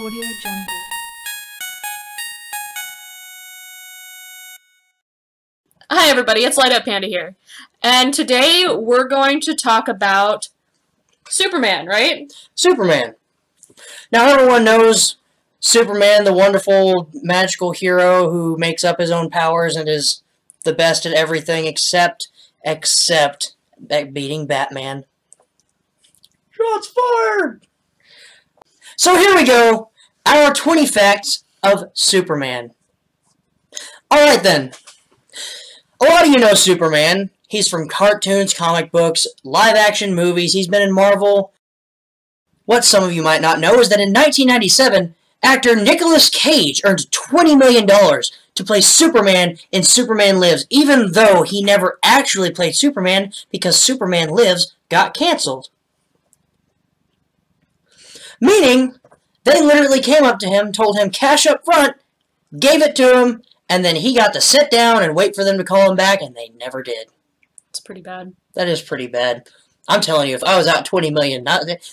Audio Jungle. Hi everybody, it's Light Up Panda here. And today we're going to talk about Superman, right? Superman. Now everyone knows Superman, the wonderful, magical hero who makes up his own powers and is the best at everything except beating Batman. Shots fired! So here we go, our 20 facts of Superman. Alright then. A lot of you know Superman. He's from cartoons, comic books, live-action movies. He's been in Marvel. What some of you might not know is that in 1997, actor Nicolas Cage earned $20 million to play Superman in Superman Lives, even though he never actually played Superman because Superman Lives got canceled. Meaning, they literally came up to him, told him cash up front, gave it to him, and then he got to sit down and wait for them to call him back, and they never did. It's pretty bad. That is pretty bad. I'm telling you, if I was out $20 million,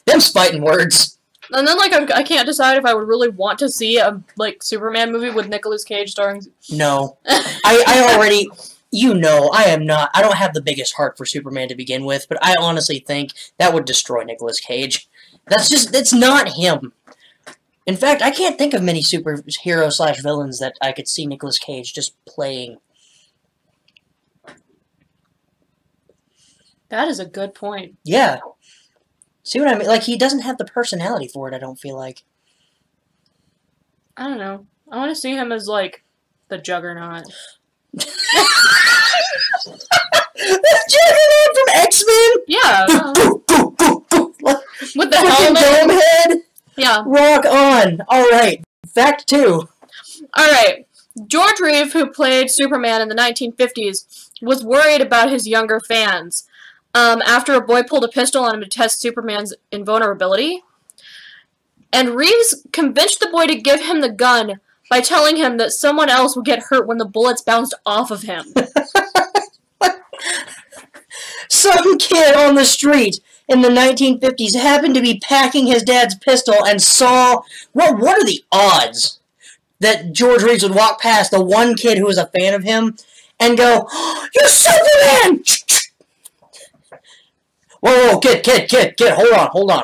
them's fighting words. And then, I can't decide if I would really want to see a, Superman movie with Nicolas Cage starring... No. I already... You know, I don't have the biggest heart for Superman to begin with, but I honestly think that would destroy Nicolas Cage. It's not him. In fact, I can't think of many superhero/villains that I could see Nicolas Cage just playing. That is a good point. Yeah. See what I mean? Like, he doesn't have the personality for it, I don't feel like. I don't know. I want to see him as, the Juggernaut. The Juggernaut from X-Men? Yeah. With the helmet. Dome head? Yeah. Rock on. Alright. Fact 2. Alright. George Reeve, who played Superman in the 1950s, was worried about his younger fans after a boy pulled a pistol on him to test Superman's invulnerability. And Reeves convinced the boy to give him the gun by telling him that someone else would get hurt when the bullets bounced off of him. Some kid on the street in the 1950s happened to be packing his dad's pistol and saw... What are the odds that George Reeves would walk past the one kid who was a fan of him and go, oh, "You're Superman!" Whoa, kid,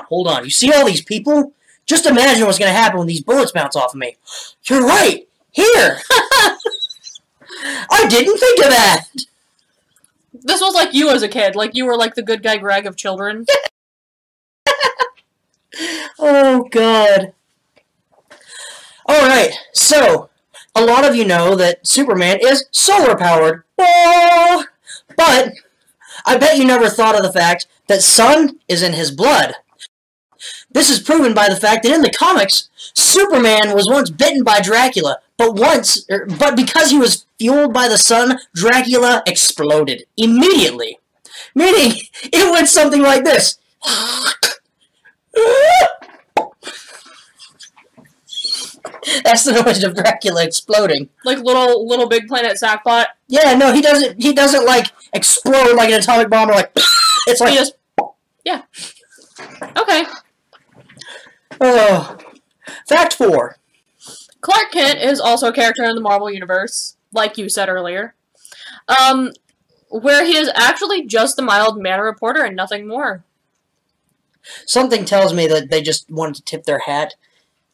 hold on. You see all these people? Just imagine what's going to happen when these bullets bounce off of me. You're right! Here! I didn't think of that! This was like you as a kid. Like you were like the good guy Greg of children. Oh, God. Alright, so, a lot of you know that Superman is solar-powered. Oh! But, I bet you never thought of the fact that sun is in his blood. This is proven by the fact that in the comics, Superman was once bitten by Dracula, but because he was fueled by the sun, Dracula exploded immediately. Meaning, it went something like this. That's the noise of Dracula exploding. Like little Big Planet Sackbot? Yeah, no, he doesn't like explode like an atomic bomb or like it's like he just yeah. Okay. Oh. Fact 4. Clark Kent is also a character in the Marvel Universe, like you said earlier. Where he is actually just a mild-mannered reporter and nothing more. Something tells me that they just wanted to tip their hat,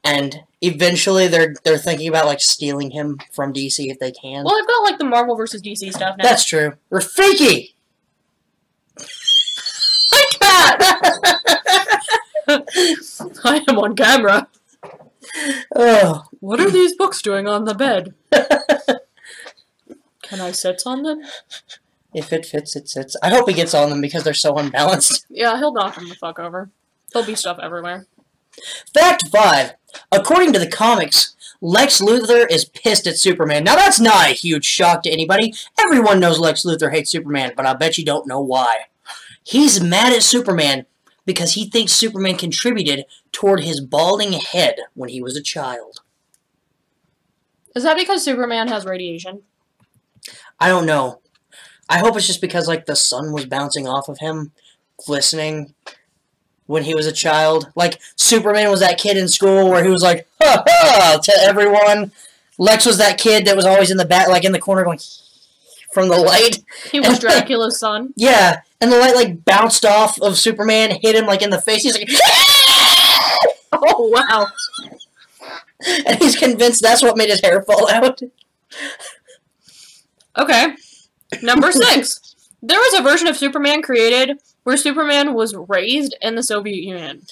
and eventually they're thinking about like stealing him from DC if they can. Well, they've got like the Marvel versus DC stuff now. That's true. Rafiki! Like that! I am on camera. Oh. What are these books doing on the bed? Can I sit on them? If it fits, it sits. I hope he gets on them because they're so unbalanced. Yeah, he'll knock them the fuck over. There'll be stuff everywhere. Fact 5. According to the comics, Lex Luthor is pissed at Superman. Now, that's not a huge shock to anybody. Everyone knows Lex Luthor hates Superman, but I bet you don't know why. He's mad at Superman because he thinks Superman contributed toward his balding head when he was a child. Is that because Superman has radiation? I don't know. I hope it's just because, like, the sun was bouncing off of him, glistening, when he was a child. Like, Superman was that kid in school where he was like, ha ha, to everyone. Lex was that kid that was always in the back, like in the corner going from the light. He was Dracula's son. Yeah, and the light like bounced off of Superman, hit him like in the face. He's like, oh wow! And he's convinced that's what made his hair fall out. Okay, number 6. There was a version of Superman created where Superman was raised in the Soviet Union.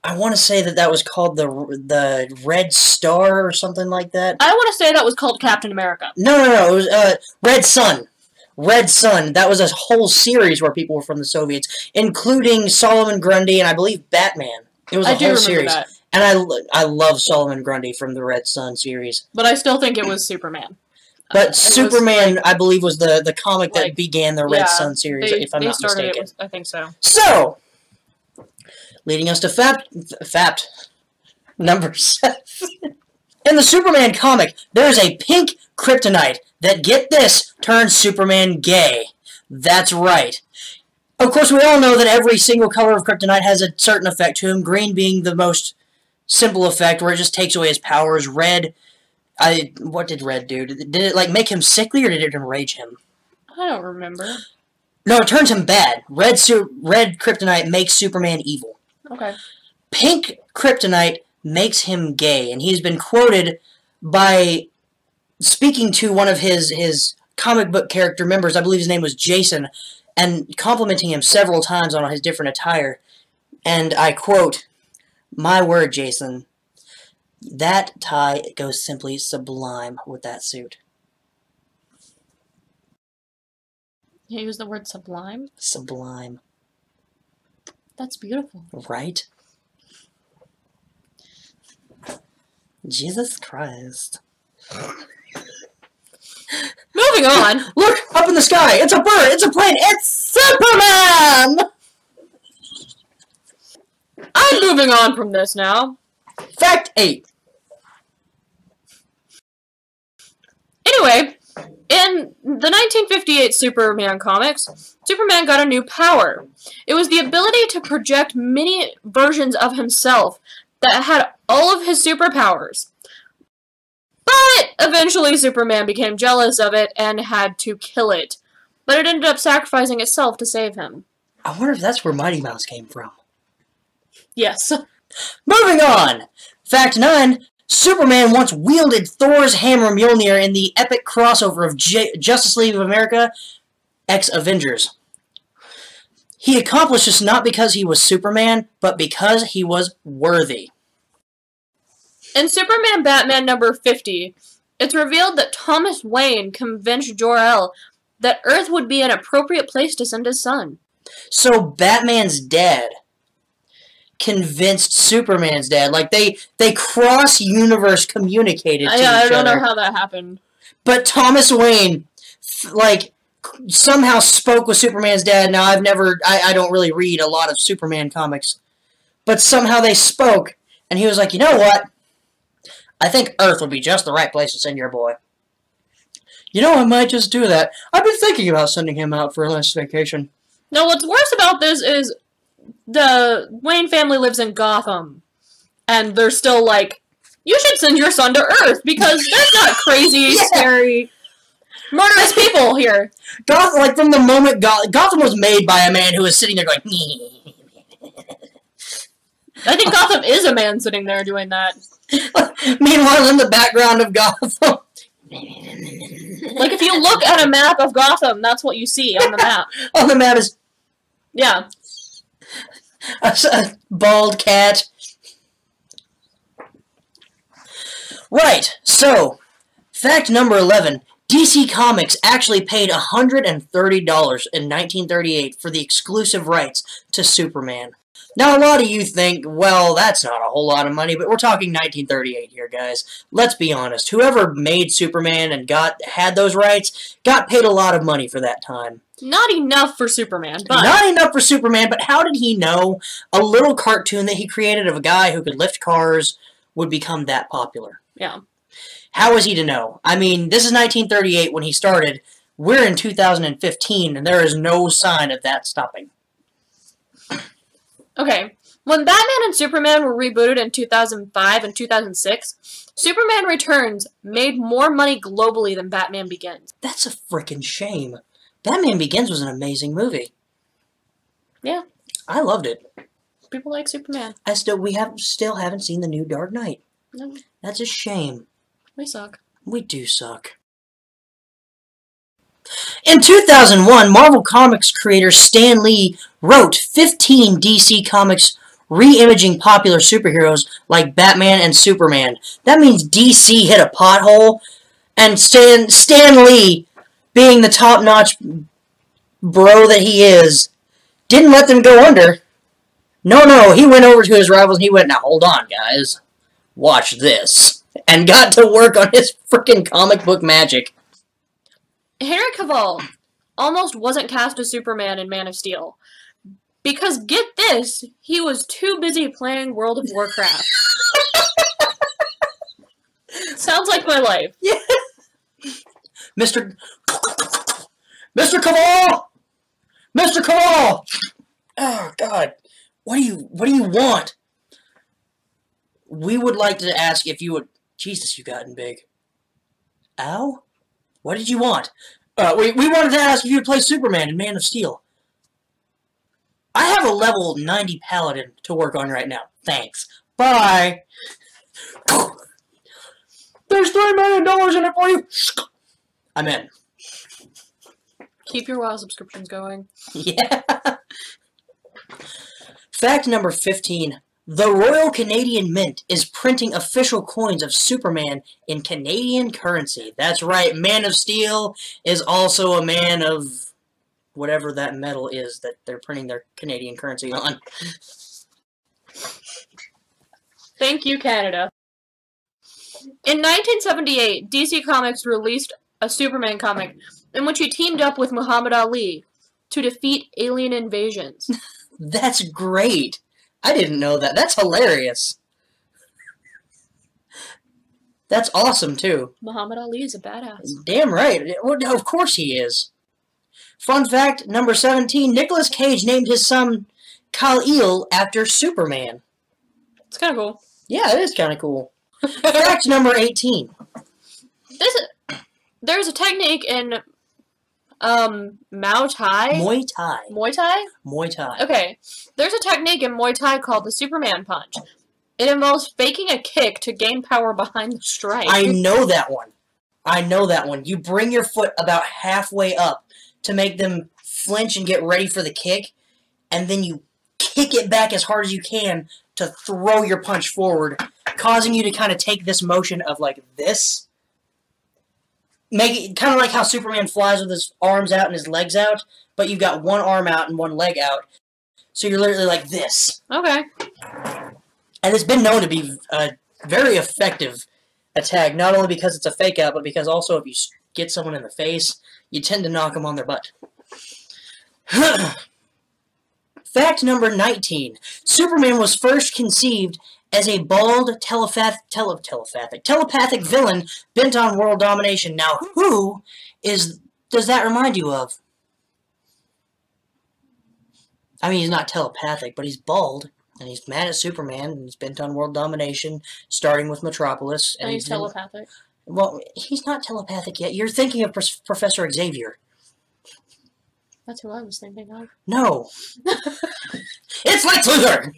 I want to say that was called the Red Star or something like that. I want to say that was called Captain America. No. It was Red Sun. Red Sun. That was a whole series where people were from the Soviets, including Solomon Grundy and I believe Batman. It was a whole series. That. And I love Solomon Grundy from the Red Sun series. But I still think it was Superman. But Superman, I believe, was the comic that began the Red Sun series, if I'm not mistaken. I think so. So, leading us to fact number 7. In the Superman comic, there is a pink kryptonite that, get this, turns Superman gay. That's right. Of course, we all know that every single color of kryptonite has a certain effect to him, green being the most simple effect, where it just takes away his powers. Red, what did red do? Did it, like, make him sickly, or did it enrage him? I don't remember. No, it turns him bad. Red kryptonite makes Superman evil. Okay. Pink kryptonite makes him gay, and he's been quoted by speaking to one of his comic book character members, I believe his name was Jason, and complimenting him several times on his different attire. And I quote, "My word, Jason, that tie goes simply sublime with that suit." You used the word sublime? Sublime. That's beautiful. Right? Jesus Christ. Moving on. Look! Up in the sky! It's a bird! It's a plane! It's Superman! I'm moving on from this now. Fact 8. Anyway, in the 1958 Superman comics, Superman got a new power. It was the ability to project many versions of himself that had all of his superpowers. But eventually Superman became jealous of it and had to kill it. But it ended up sacrificing itself to save him. I wonder if that's where Mighty Mouse came from. Yes. Moving on! Fact 9. Superman once wielded Thor's hammer Mjolnir in the epic crossover of Justice League of America x Avengers. He accomplished this not because he was Superman, but because he was worthy. In Superman Batman number 50, it's revealed that Thomas Wayne convinced Jor-El that Earth would be an appropriate place to send his son. So Batman's dad convinced Superman's dad. Like, they cross-universe communicated to each other. I don't know how that happened. But Thomas Wayne, like, somehow spoke with Superman's dad. Now, I don't really read a lot of Superman comics. But somehow they spoke, and he was like, you know what? I think Earth would be just the right place to send your boy. You know, I might just do that. I've been thinking about sending him out for a nice vacation. Now, what's worse about this is the Wayne family lives in Gotham. And they're still like, you should send your son to Earth, because there's not crazy, scary, murderous people here. Gotham, like, from the moment Gotham was made by a man who was sitting there going, I think Gotham is a man sitting there doing that. Meanwhile, in the background of Gotham. Like, if you look at a map of Gotham, that's what you see on the map. On the map is... Yeah. A bald cat. Right, so, fact number 11. DC Comics actually paid $130 in 1938 for the exclusive rights to Superman. Now, a lot of you think, well, that's not a whole lot of money, but we're talking 1938 here, guys. Let's be honest. Whoever made Superman and had those rights got paid a lot of money for that time. Not enough for Superman, but... Not enough for Superman, but how did he know a little cartoon that he created of a guy who could lift cars would become that popular? Yeah. How was he to know? I mean, this is 1938 when he started. We're in 2015, and there is no sign of that stopping. Okay, When Batman and Superman were rebooted in 2005 and 2006, Superman Returns made more money globally than Batman Begins. That's a freaking shame. Batman Begins was an amazing movie. Yeah. I loved it. People like Superman. We still haven't seen the new Dark Knight. No. That's a shame. We suck. We do suck. In 2001, Marvel Comics creator Stan Lee wrote 15 DC Comics re-imaging popular superheroes like Batman and Superman. That means DC hit a pothole, and Stan Lee, being the top-notch bro that he is, didn't let them go under. No, he went over to his rivals and he went, now hold on, guys. Watch this. And got to work on his freaking comic book magic. Henry Cavill almost wasn't cast as Superman in Man of Steel. Because, get this, he was too busy playing World of Warcraft. Sounds like my life. Yeah. Mr. Cavill! Mr. Cavill! Oh, God. What do you want? We would like to ask if you would... Jesus, you've gotten big. Ow? What did you want? We wanted to ask if you would play Superman in Man of Steel. I have a level 90 Paladin to work on right now. Thanks. Bye. There's $3 million in it for you. I'm in. Keep your WoW subscriptions going. Yeah. Fact number 15. The Royal Canadian Mint is printing official coins of Superman in Canadian currency. That's right, Man of Steel is also a man of whatever that metal is that they're printing their Canadian currency on. Thank you, Canada. In 1978, DC Comics released a Superman comic in which he teamed up with Muhammad Ali to defeat alien invasions. That's great. I didn't know that. That's hilarious. That's awesome, too. Muhammad Ali is a badass. Damn right. Well, of course he is. Fun fact number 17. Nicolas Cage named his son Kal-El after Superman. It's kind of cool. Yeah, it is kind of cool. Fact number 18. There's a technique in Muay Thai? Muay Thai. Muay Thai? Muay Thai. Okay. There's a technique in Muay Thai called the Superman Punch. It involves faking a kick to gain power behind the strike. I know that one. I know that one. You bring your foot about halfway up to make them flinch and get ready for the kick, and then you kick it back as hard as you can to throw your punch forward, causing you to kind of take this motion of like this. Make it kind of like how Superman flies with his arms out and his legs out, but you've got one arm out and one leg out. So you're literally like this. Okay. And it's been known to be a very effective attack, not only because it's a fake out, but because also if you get someone in the face, you tend to knock them on their butt. Fact number 19. Superman was first conceived as a bald telepathic villain bent on world domination. Now, who does that remind you of? I mean, he's not telepathic, but he's bald, and he's mad at Superman, and he's bent on world domination, starting with Metropolis. And he's telepathic. Well, he's not telepathic yet. You're thinking of Professor Xavier. That's who I was thinking of. No. It's Lex Luthor!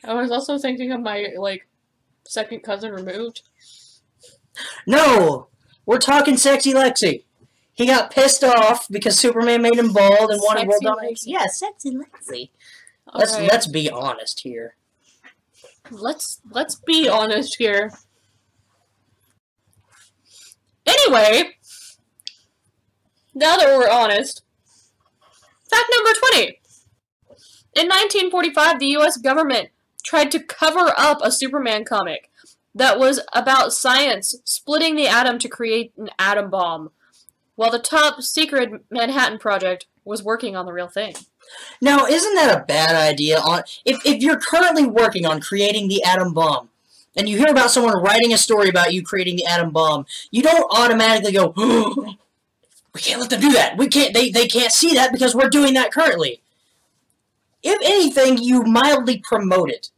I was also thinking of my, second cousin removed. No! We're talking Sexy Lexi. He got pissed off because Superman made him bald and wanted world domination. Yeah, Sexy Lexi. Let's be honest here. Let's be honest here. Anyway, now that we're honest, fact number 20. In 1945, the U.S. government tried to cover up a Superman comic that was about science splitting the atom to create an atom bomb, while the top secret Manhattan Project was working on the real thing. Now, isn't that a bad idea? If you're currently working on creating the atom bomb, and you hear about someone writing a story about you creating the atom bomb, you don't automatically go, oh, we can't let them do that. We can't. They can't see that because we're doing that currently. if anything, you mildly promote it.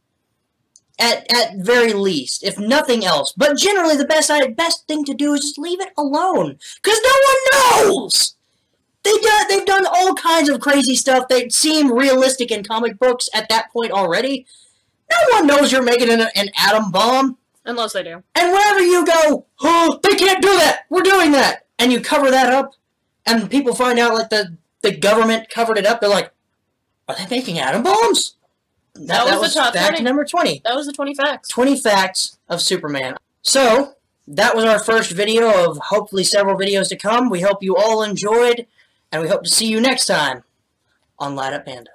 At very least, if nothing else. But generally, the best thing to do is just leave it alone. Because no one knows! They've done all kinds of crazy stuff that seem realistic in comic books at that point already. No one knows you're making an atom bomb. Unless they do. And whenever you go, oh, they can't do that! We're doing that! And you cover that up, and people find out, like, the government covered it up, they're like, are they making atom bombs? That was the top fact 20. number 20. That was the 20 facts. 20 facts of Superman. So, that was our first video of hopefully several videos to come. We hope you all enjoyed, and we hope to see you next time on Light Up Panda.